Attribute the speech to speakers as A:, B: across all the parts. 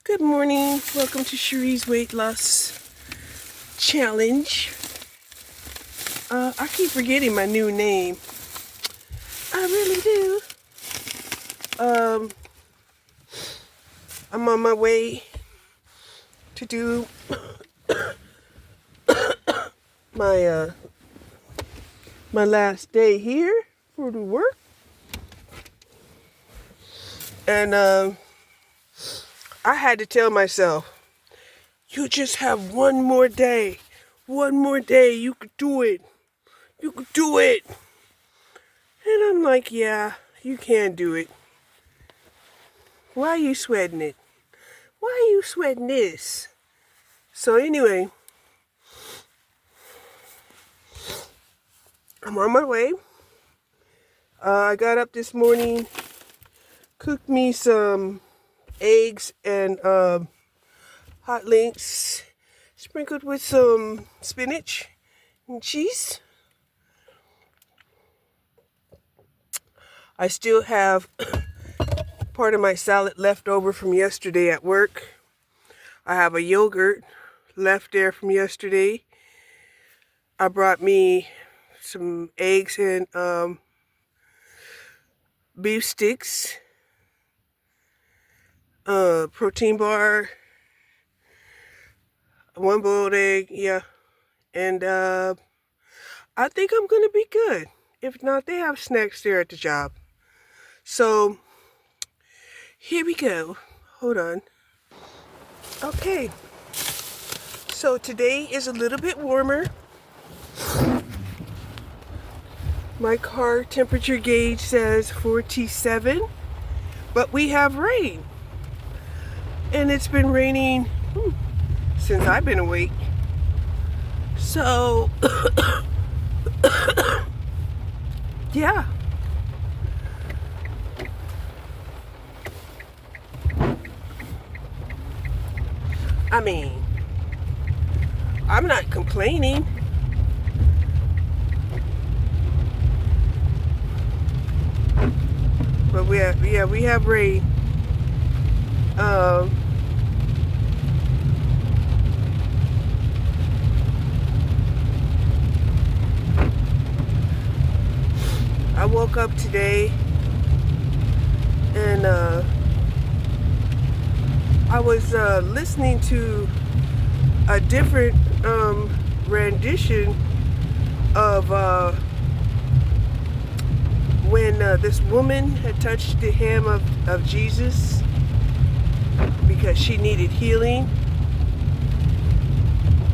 A: Good morning. Welcome to Cherie's Weight Loss Challenge. I keep forgetting my new name. I really do. I'm on my way to do my my last day here for the work, and I had to tell myself, "You just have one more day. One more day. You could do it. You could do it." And I'm like, "Yeah, you can do it. Why are you sweating it? Why are you sweating this?" So anyway, I'm on my way. I got up this morning, cooked me some eggs and hot links, sprinkled with some spinach and cheese. I still have part of my salad left over from yesterday at work. I have a yogurt left there from yesterday. I brought me some eggs and beef sticks, protein bar, one boiled egg, yeah, and I think I'm gonna be good. If not, they have snacks there at the job. So here we go. Hold on. Okay. So today is a little bit warmer. My car temperature gauge says 47, but we have rain. And it's been raining since I've been awake. So, yeah. I mean, I'm not complaining. But we have rain. I woke up today and I was listening to a different rendition of when this woman had touched the hem of Jesus because she needed healing,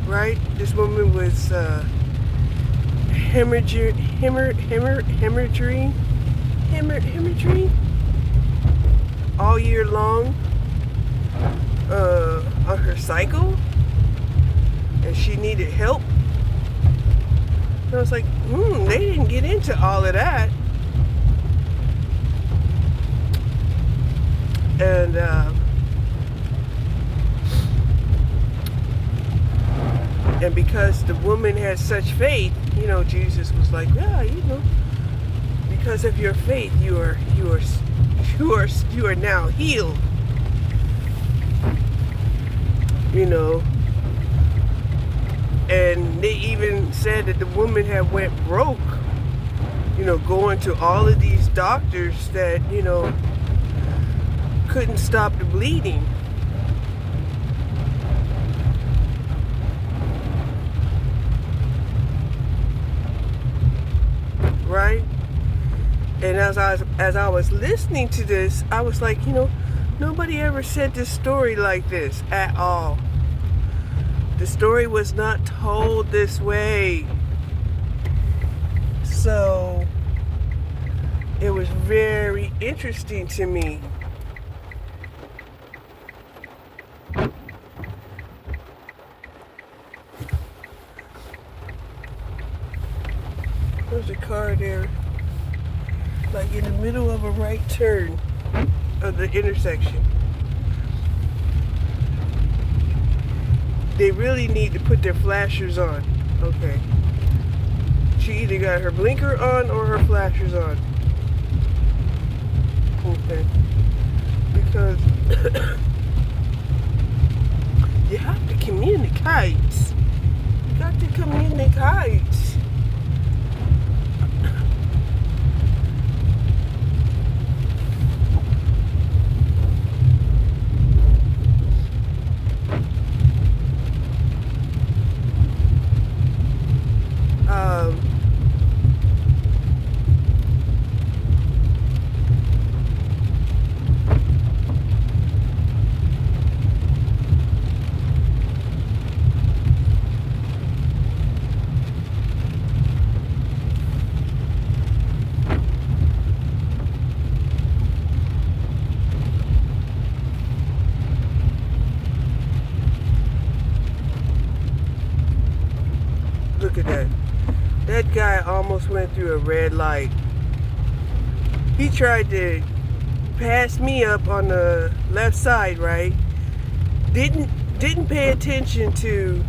A: right? This woman was hemorrhaging all year long on her cycle, and she needed help. And I was like, they didn't get into all of that. And because the woman had such faith, Jesus was like, yeah, because of your faith, you are now healed. And they even said that the woman had went broke, going to all of these doctors that, couldn't stop the bleeding. Right? And as I was listening to this, I was like, nobody ever said this story like this at all. The story was not told this way. So it was very interesting to me. There's a car there, like in the middle of a right turn of the intersection. They really need to put their flashers on. Okay. She either got her blinker on or her flashers on. Okay. Because Heights. Got to communicate Heights. Look at that. That guy almost went through a red light. He tried to pass me up on the left side, right? Didn't pay attention to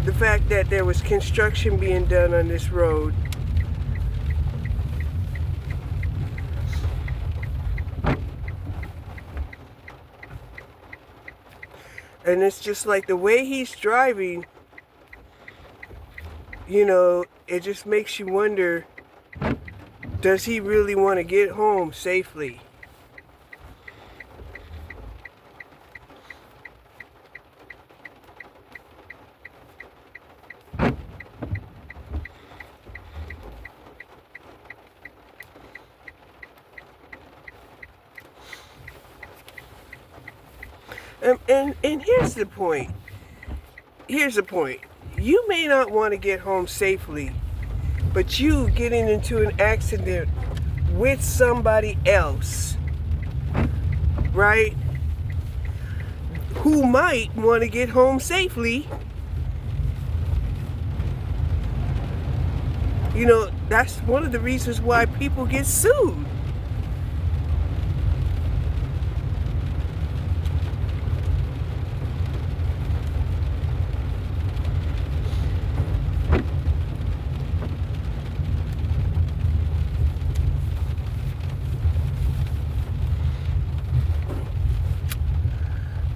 A: the fact that there was construction being done on this road. And it's just like the way he's driving, you know, it just makes you wonder, does he really want to get home safely? And here's the point. Here's the point. You may not want to get home safely, but you getting into an accident with somebody else, right, who might want to get home safely, you know, that's one of the reasons why people get sued.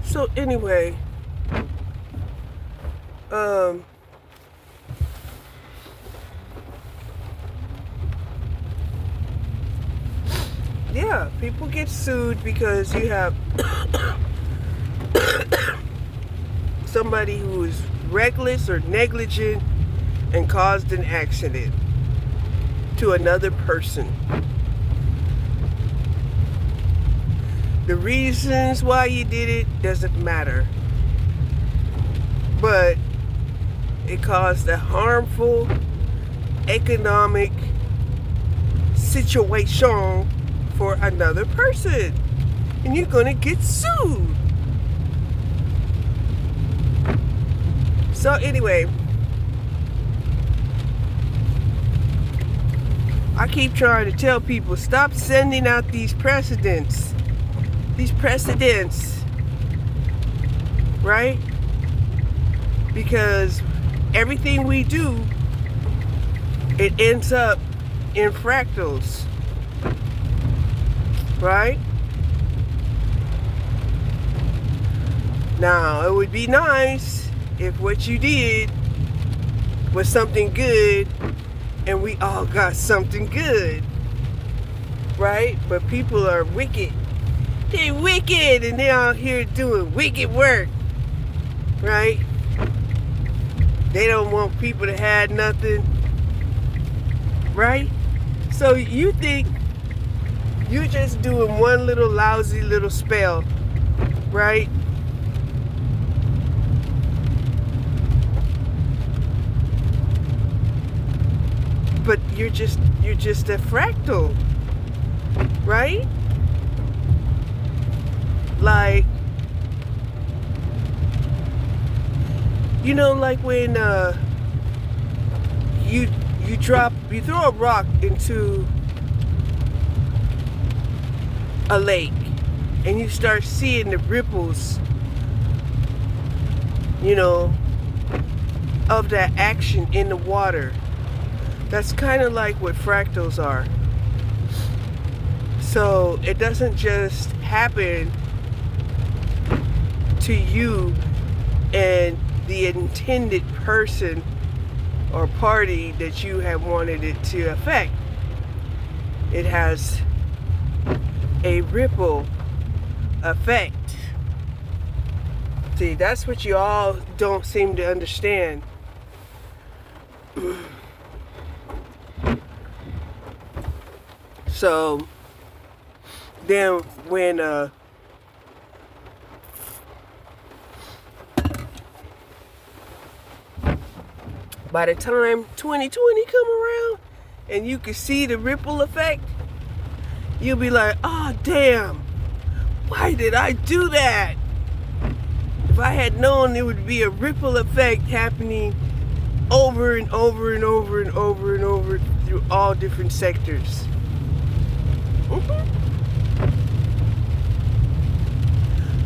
A: So anyway, yeah, people get sued because you have somebody who is reckless or negligent and caused an accident to another person. The reasons why you did it doesn't matter, but it caused a harmful economic situation for another person, and you're gonna get sued. So anyway, I keep trying to tell people, stop sending out these precedents, right? Because everything we do, it ends up in fractals, right? Now, it would be nice if what you did was something good and we all got something good, right? But people are wicked. They're wicked and they're out here doing wicked work, right? They don't want people to have nothing, right? So you think you're just doing one little lousy little spell, right? But you're just a fractal, right? Like, you know, like when you throw a rock into a lake and you start seeing the ripples, you know, of that action in the water. That's kind of like what fractals are. So it doesn't just happen to you and the intended person or party that you have wanted it to affect. It has a ripple effect. See, that's what you all don't seem to understand. So then when by the time 2020 come around and you can see the ripple effect, you'll be like, oh damn, why did I do that? If I had known there would be a ripple effect happening over and over and over and over and over through all different sectors.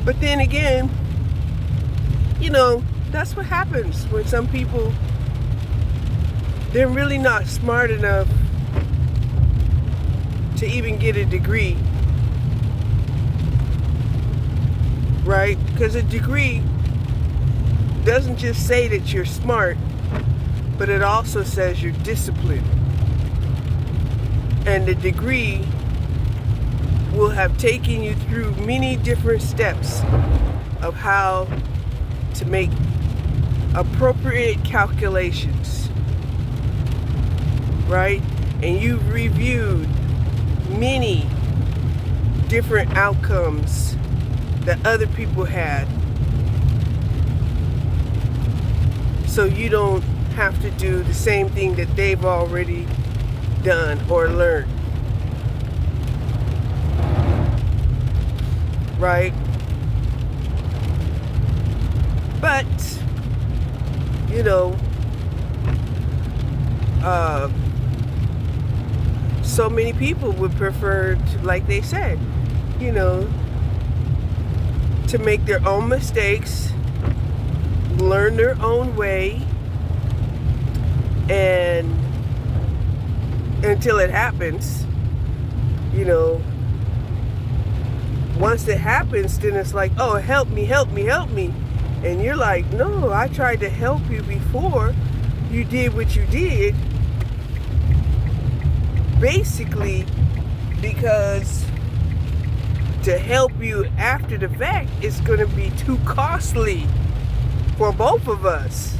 A: But then again, you know, that's what happens when some people, they're really not smart enough to even get a degree, right? Because a degree doesn't just say that you're smart, but it also says you're disciplined. And the degree will have taken you through many different steps of how to make appropriate calculations, right? And you've reviewed many different outcomes that other people had, so you don't have to do the same thing that they've already done or learned, right? But you know, so many people would prefer to, like they said, you know, to make their own mistakes, learn their own way, and until it happens, you know, once it happens, then it's like, oh, help me, help me, help me. And you're like, no, I tried to help you before you did what you did. Basically, because to help you after the fact is going to be too costly for both of us.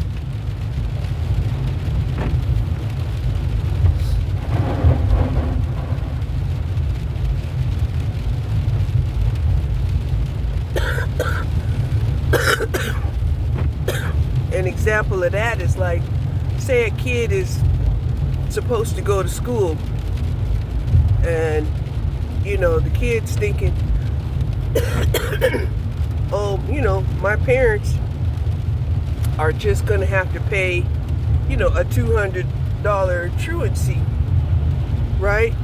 A: An example of that is like, say a kid is supposed to go to school, and you know, the kid's thinking, oh, you know, my parents are just gonna have to pay, you know, a $200 truancy, right?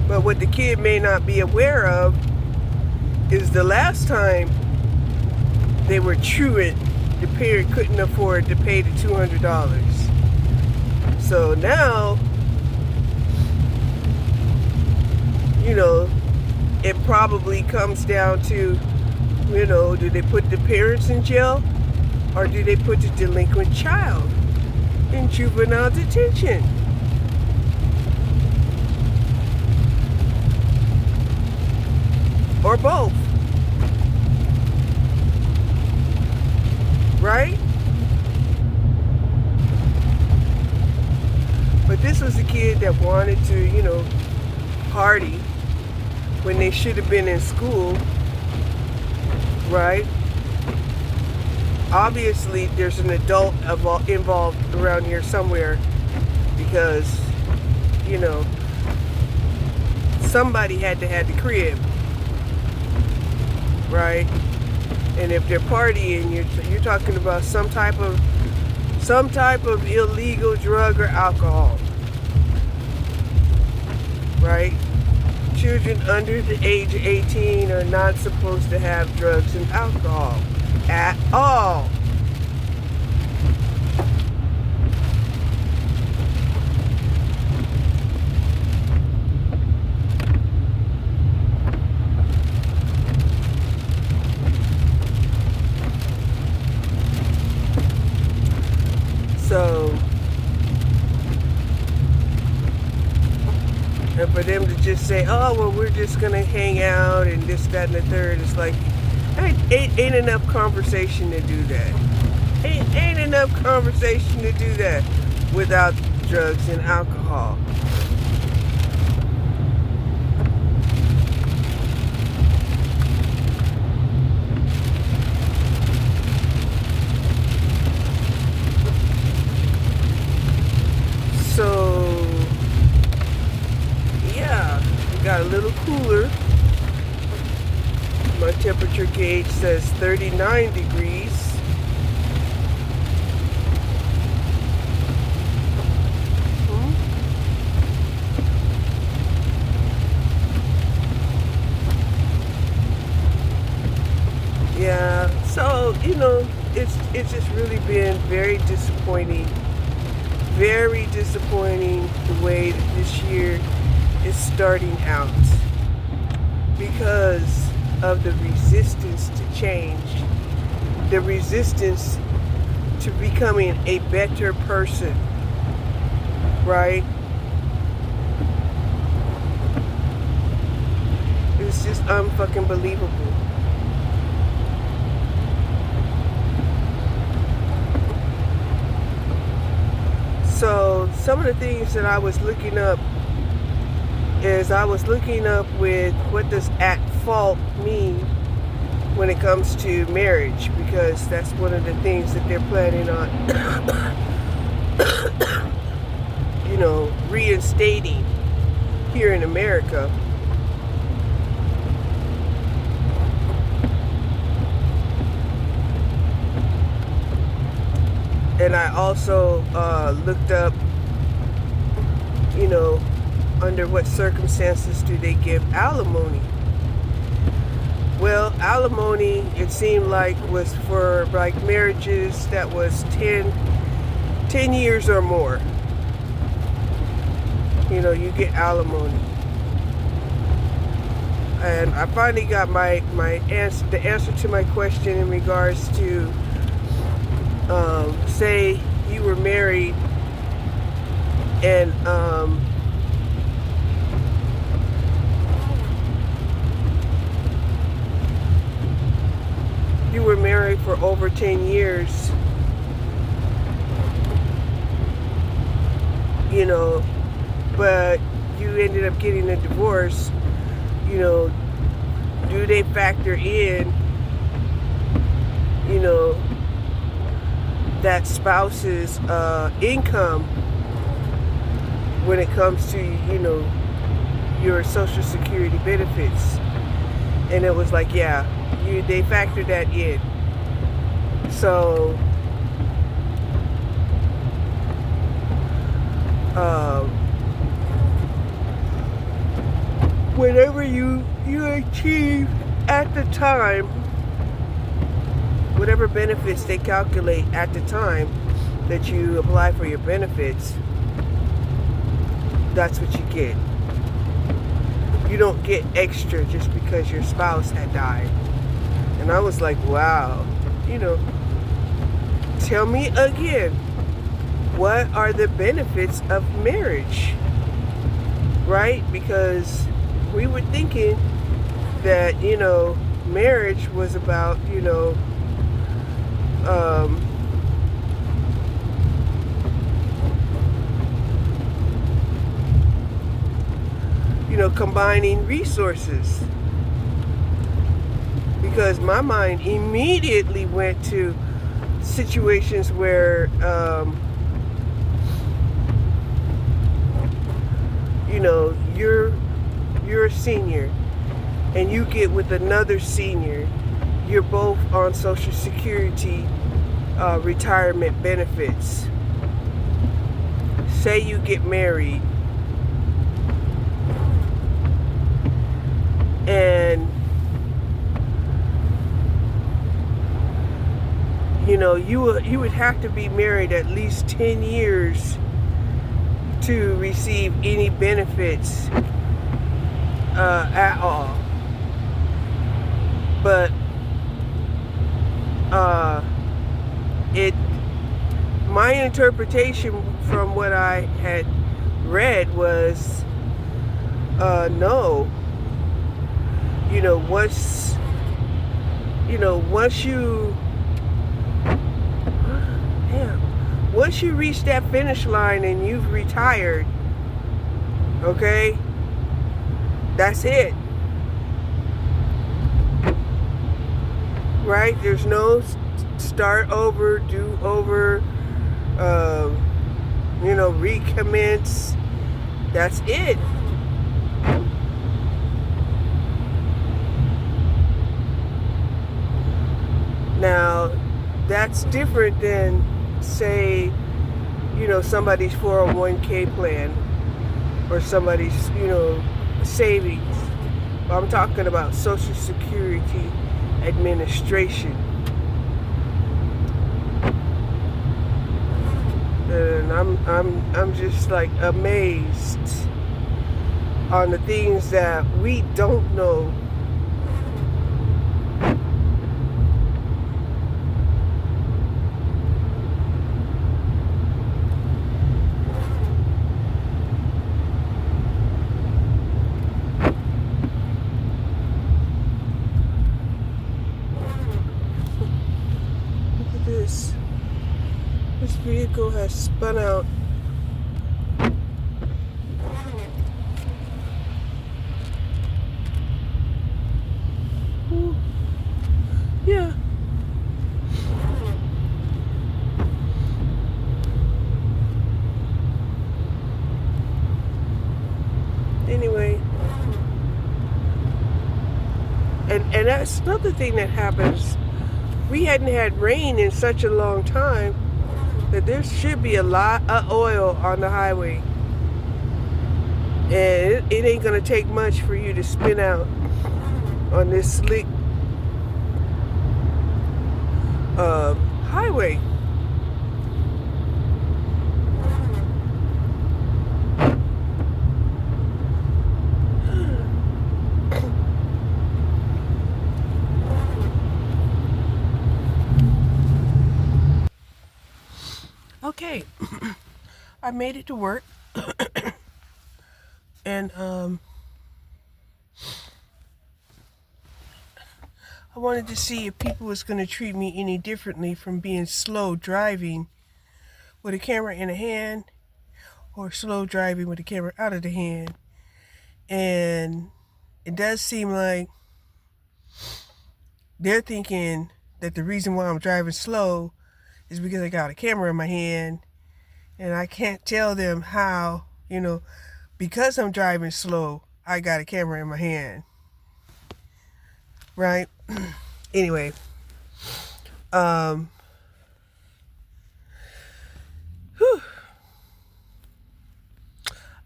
A: But what the kid may not be aware of is the last time they were truant, the parent couldn't afford to pay the $200. So now, you know, it probably comes down to, you know, do they put the parents in jail, or do they put the delinquent child in juvenile detention? Or both. Right? But this was a kid that wanted to, you know, party when they should have been in school, right? Obviously, there's an adult involved around here somewhere, because, you know, somebody had to have the crib, right? And if they're partying, you're talking about some type of illegal drug or alcohol, right? Children under the age of 18 are not supposed to have drugs and alcohol at all. say, oh, well, we're just going to hang out and this, that, and the third. It's like, ain't enough conversation to do that. Ain't enough conversation to do that without drugs and alcohol. So, yeah, it got a little cooler. My temperature gauge says 39 degrees. Yeah, so, it's just really been very disappointing. Very disappointing the way that this year is starting out because of the resistance to change, the resistance to becoming a better person, right? It's just unfucking believable. So some of the things that I was looking up with what does at fault mean when it comes to marriage, because that's one of the things that they're planning on reinstating here in America. And I also looked up, under what circumstances do they give alimony? Well, alimony, it seemed like, was for like marriages that was 10 years or more. You get alimony. And I finally got the answer to my question in regards to say you were married and you were married for over 10 years, but you ended up getting a divorce, do they factor in, that spouse's income when it comes to, your Social Security benefits? And it was like, yeah, they factored that in. So, whatever you achieve at the time, whatever benefits they calculate at the time that you apply for your benefits, that's what you get. You don't get extra just because your spouse had died. And I was like, wow, tell me again, what are the benefits of marriage? Right? Because we were thinking that, marriage was about, combining resources, because my mind immediately went to situations where you're a senior and you get with another senior, you're both on Social Security retirement benefits. Say you get married and you would have to be married at least 10 years to receive any benefits at all. But my interpretation from what I had read was know, once, once you, damn, once you reach that finish line and you've retired, okay, that's it. Right? There's no start over, do over, recommence. That's it. Now, that's different than, say, somebody's 401k plan or somebody's, savings. I'm talking about Social Security Administration. And I'm just like amazed on the things that we don't know. Look at this. This vehicle has spun out. Ooh. Yeah. Anyway. And that's another thing that happens. We hadn't had rain in such a long time that there should be a lot of oil on the highway. And it ain't gonna take much for you to spin out on this slick highway. Okay, I made it to work, and I wanted to see if people was going to treat me any differently from being slow driving with a camera in a hand or slow driving with the camera out of the hand. And it does seem like they're thinking that the reason why I'm driving slow is because I got a camera in my hand, and I can't tell them how, because I'm driving slow, I got a camera in my hand. Right? Anyway, whew.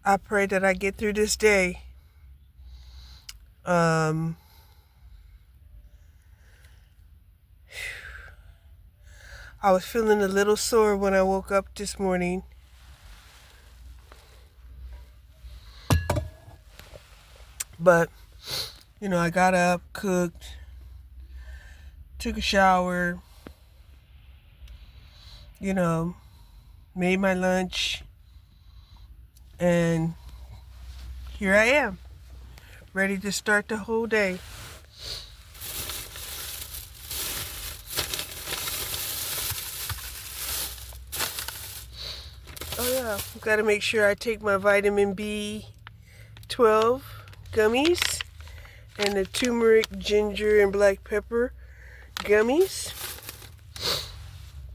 A: I pray that I get through this day. I was feeling a little sore when I woke up this morning. But, I got up, cooked, took a shower, made my lunch, and here I am, ready to start the whole day. Oh yeah, got to make sure I take my vitamin B12 gummies and the turmeric, ginger, and black pepper gummies.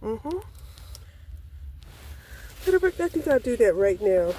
A: I think I'll do that right now.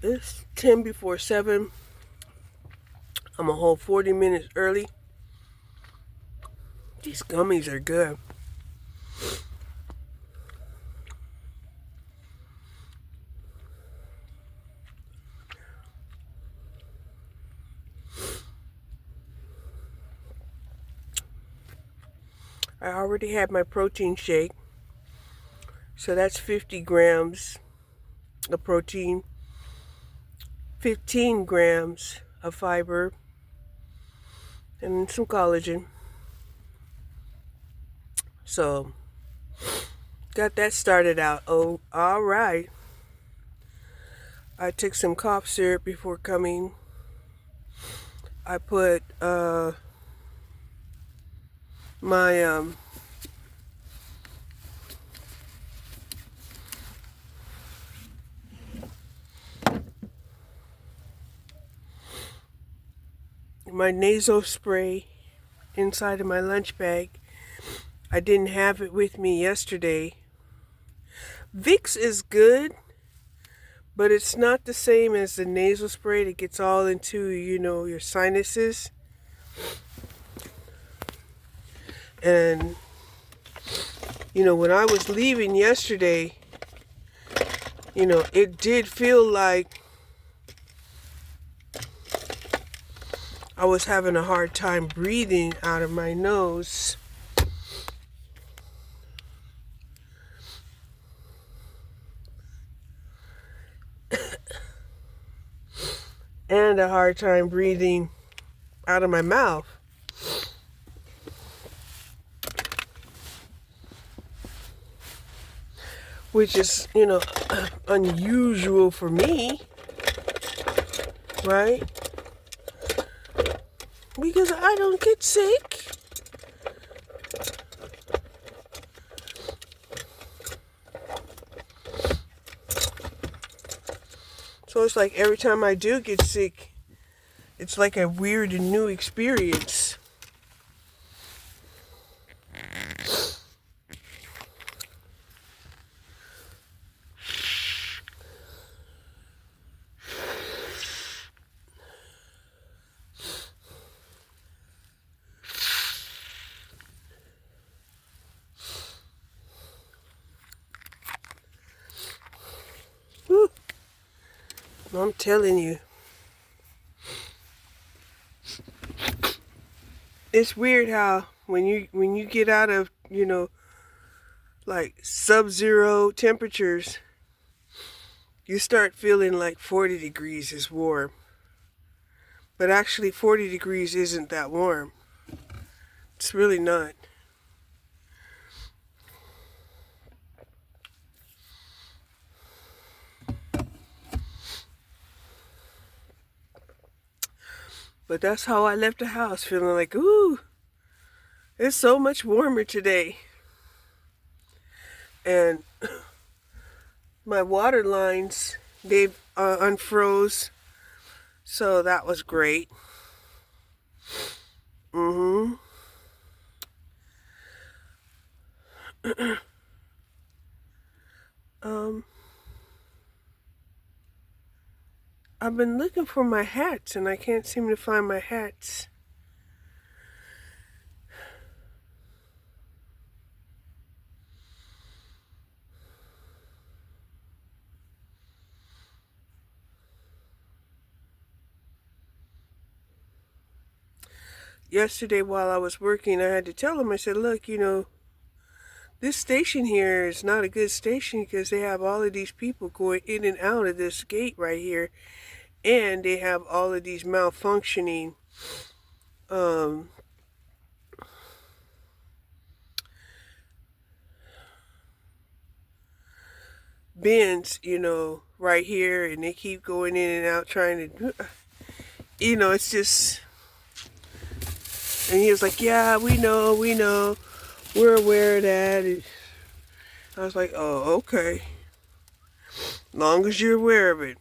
A: It's 10 before 7. I'm a whole 40 minutes early. These gummies are good. I already had my protein shake. So that's 50 grams of protein, 15 grams of fiber, and some collagen. So got that started out. Oh, all right. I took some cough syrup before coming. I put my my nasal spray inside of my lunch bag. I didn't have it with me yesterday. Vicks is good, but it's not the same as the nasal spray that gets all into, your sinuses. And, when I was leaving yesterday, it did feel like I was having a hard time breathing out of my nose. And a hard time breathing out of my mouth. Which is, unusual for me, right? Because I don't get sick. So it's like every time I do get sick, it's like a weird and new experience. Whew. I'm telling you. It's weird how when you get out of, like sub-zero temperatures, you start feeling like 40 degrees is warm. But actually 40 degrees isn't that warm. It's really not. But that's how I left the house, feeling like, ooh, it's so much warmer today. And my water lines, they unfroze. So that was great. I've been looking for my hats and I can't seem to find my hats. Yesterday while I was working, I had to tell them, I said, look, this station here is not a good station because they have all of these people going in and out of this gate right here. And they have all of these malfunctioning bins, right here. And they keep going in and out trying to, it's just... And he was like, yeah, we know. We're aware of that. And I was like, oh, okay. Long as you're aware of it.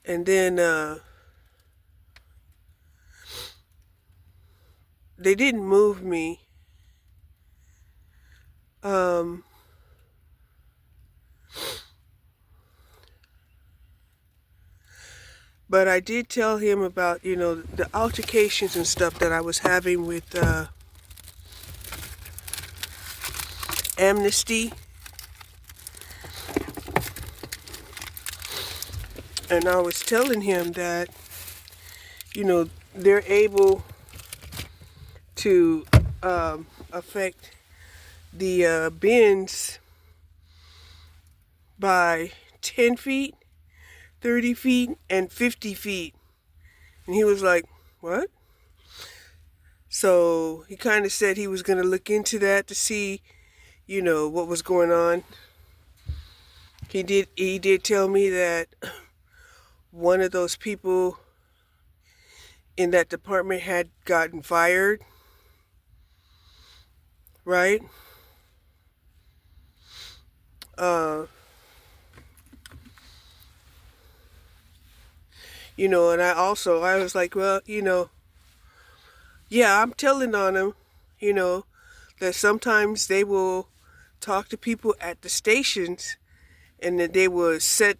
A: And then they didn't move me. But I did tell him about, the altercations and stuff that I was having with Amnesty. And I was telling him that, they're able to affect the bins by 10 feet, 30 feet, and 50 feet. And he was like, what? So he kind of said he was going to look into that to see, what was going on. He did tell me that one of those people in that department had gotten fired, right? And I was like, well, yeah, I'm telling on them, that sometimes they will talk to people at the stations and that they will set,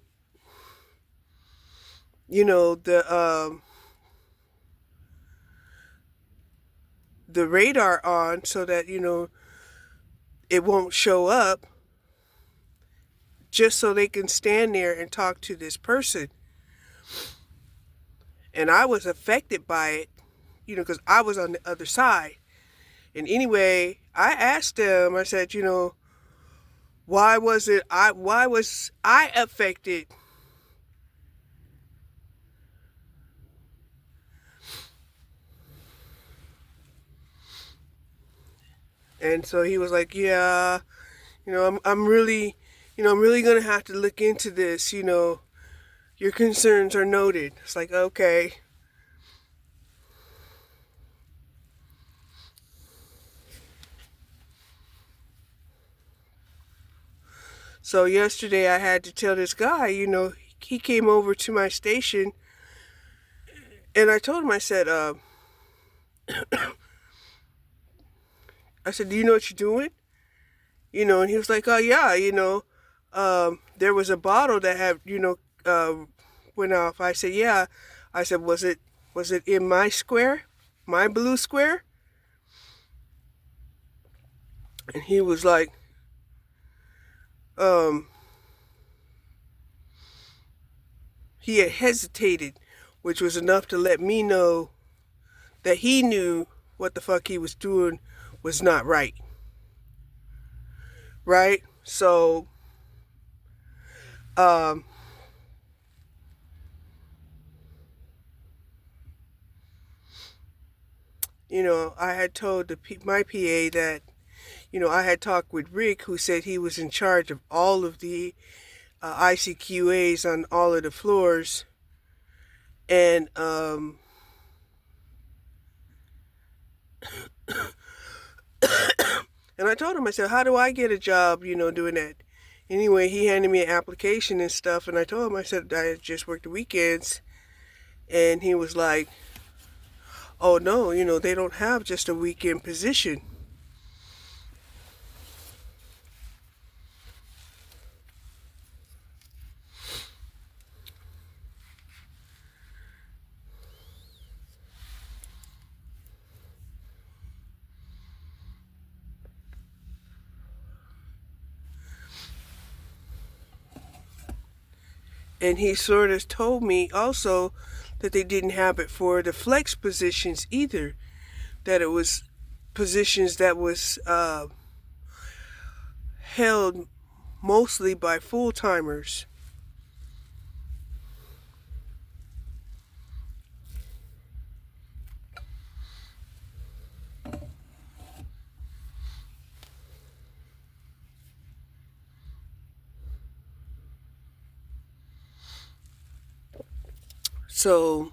A: the radar on so that, it won't show up, just so they can stand there and talk to this person. And I was affected by it, because I was on the other side. And anyway, I asked them, I said, why was I affected? And so he was like, yeah, I'm really going to have to look into this, your concerns are noted. It's like, okay. So yesterday I had to tell this guy, he came over to my station, and I told him, I said, do you know what you're doing? And he was like, oh yeah, there was a bottle that had, went off. I said, yeah. I said, was it in my square, my blue square? And he was like, he had hesitated, which was enough to let me know that he knew what the fuck he was doing was not right. Right? So, I had told my PA that, I had talked with Rick, who said he was in charge of all of the ICQAs on all of the floors. And, and I told him, I said, how do I get a job, doing that? Anyway, he handed me an application and stuff, and I told him, I said, I just worked the weekends. And he was like, oh no, they don't have just a weekend position. And he sort of told me also that they didn't have it for the flex positions either, that it was positions that was held mostly by full-timers. So,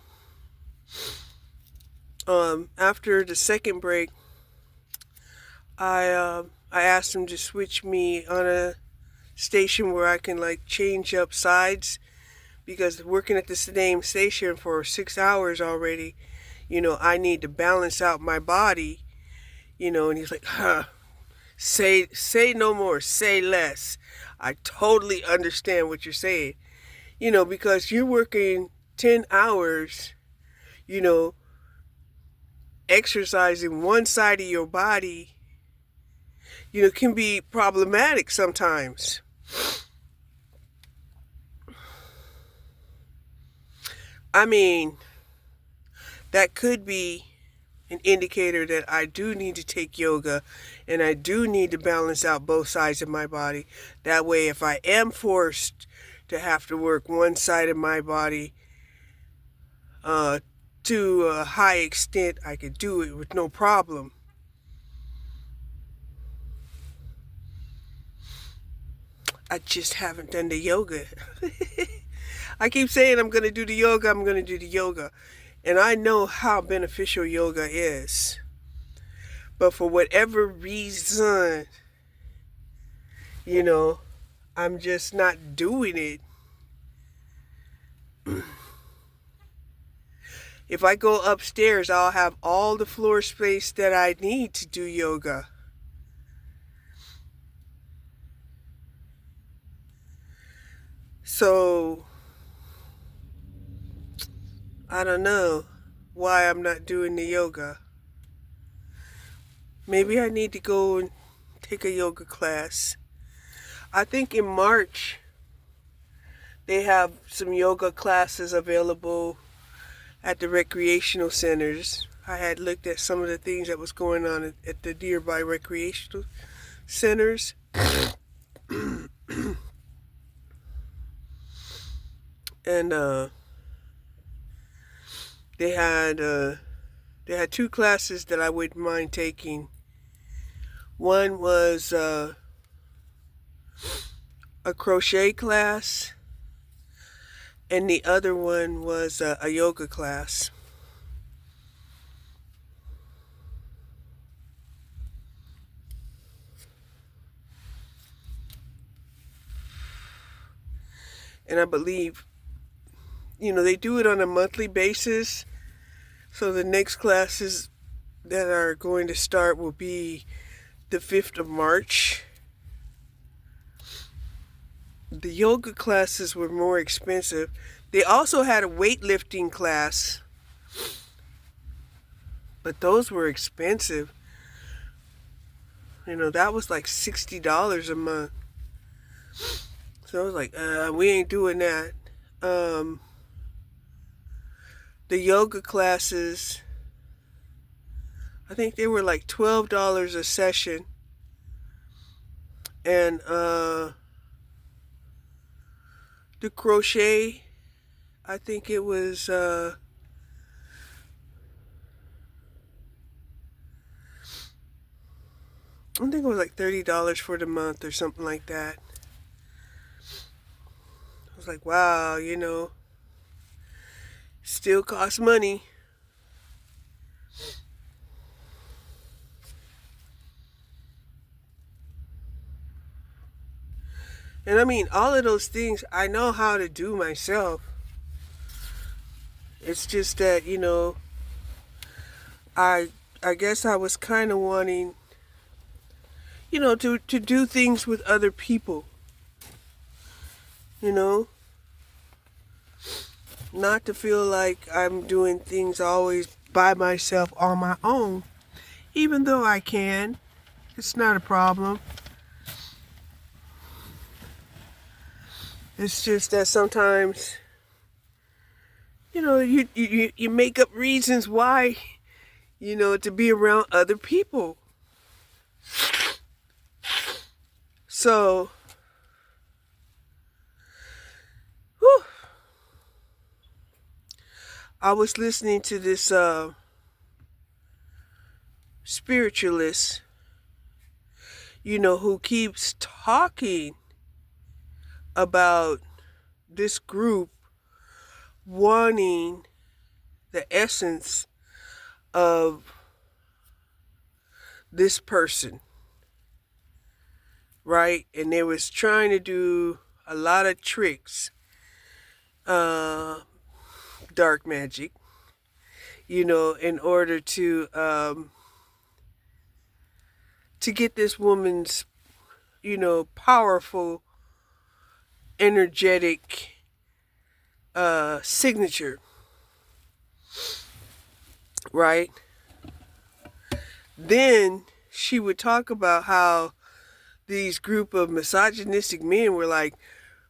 A: after the second break, I asked him to switch me on a station where I can like change up sides, because working at the same station for 6 hours already, I need to balance out my body, and he's like, say no more, say less. I totally understand what you're saying, because you're working 10 hours, you know, exercising one side of your body, can be problematic sometimes. I mean, that could be an indicator that I do need to take yoga and I do need to balance out both sides of my body. That way, if I am forced to have to work one side of my body to a high extent, I could do it with no problem. I just haven't done the yoga. I keep saying I'm going to do the yoga, and I know how beneficial yoga is. But for whatever reason, I'm just not doing it. If I go upstairs, I'll have all the floor space that I need to do yoga. So, I don't know why I'm not doing the yoga. Maybe I need to go and take a yoga class. I think in March, they have some yoga classes available at the recreational centers. I had looked at some of the things that was going on at the nearby recreational centers. And they had two classes that I wouldn't mind taking. One was a crochet class, and the other one was a yoga class. And I believe, they do it on a monthly basis. So the next classes that are going to start will be the 5th of March. The yoga classes were more expensive. They also had a weightlifting class, but those were expensive. That was like $60 a month. So I was like, we ain't doing that. The yoga classes, I think they were like $12 a session. And the crochet, I think it was I think it was like $30 for the month or something like that. I was like, wow, still costs money. And I mean, all of those things I know how to do myself. It's just that, I guess I was kind of wanting, to do things with other people. Not to feel like I'm doing things always by myself on my own. Even though I can, it's not a problem. It's just that sometimes, you make up reasons why, to be around other people. So, I was listening to this spiritualist, who keeps talking about this group wanting the essence of this person, right? And they was trying to do a lot of tricks, dark magic, in order to get this woman's, powerful, energetic signature, right? Then she would talk about how these group of misogynistic men were like,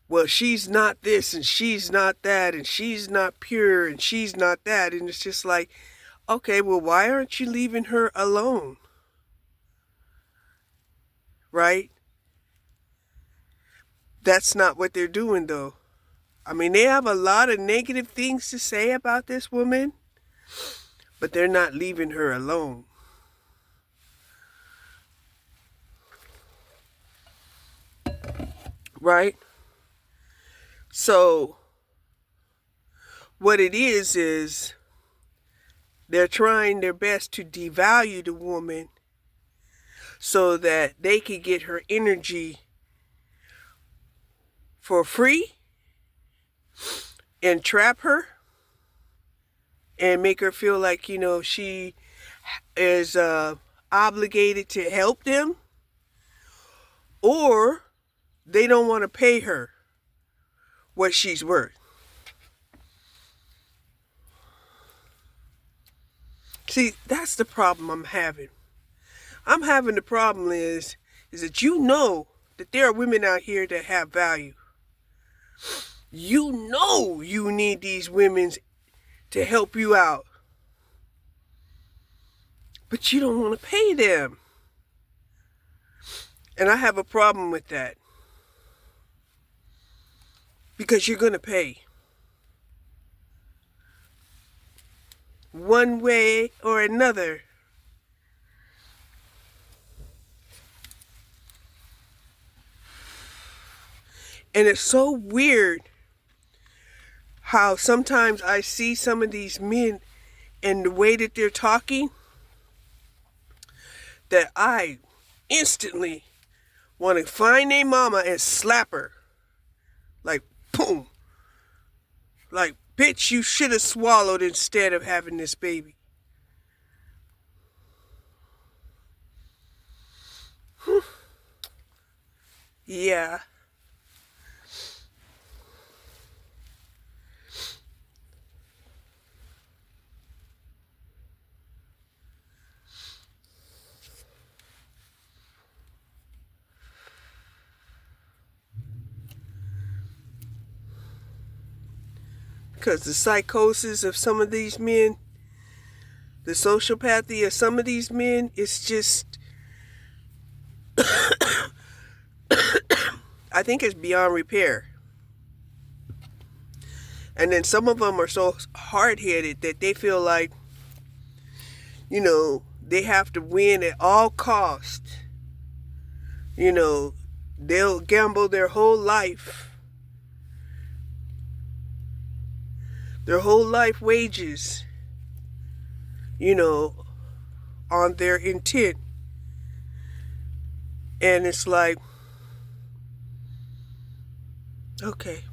A: well, she's not this and she's not that and she's not pure and she's not that. And it's just like, okay, well, why aren't you leaving her alone? Right? That's not what they're doing, though. I mean, they have a lot of negative things to say about this woman, but they're not leaving her alone. Right? So, what it is they're trying their best to devalue the woman so that they can get her energy for free and trap her and make her feel like, she is obligated to help them, or they don't want to pay her what she's worth. See, that's the problem I'm having. I'm having the problem is that that there are women out here that have value. You need these women to help you out. But you don't want to pay them. And I have a problem with that. Because you're going to pay. One way or another. And it's so weird how sometimes I see some of these men and the way that they're talking, that I instantly want to find their mama and slap her. Like, boom. Like, bitch, you should have swallowed instead of having this baby. Yeah. Because the psychosis of some of these men, the sociopathy of some of these men, is just, I think it's beyond repair. And then some of them are so hard-headed that they feel like, they have to win at all costs. They'll gamble their whole life wages, on their intent. And it's like, okay,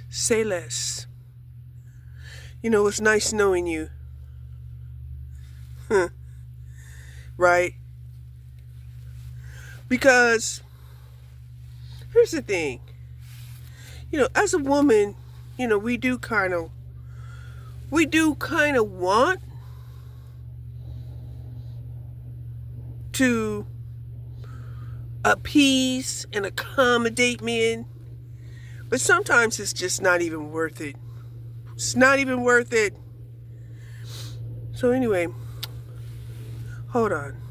A: say less. It's nice knowing you. Right? Because here's the thing. As a woman, we do kind of want to appease and accommodate men, but sometimes it's just not even worth it. It's not even worth it. So anyway, hold on.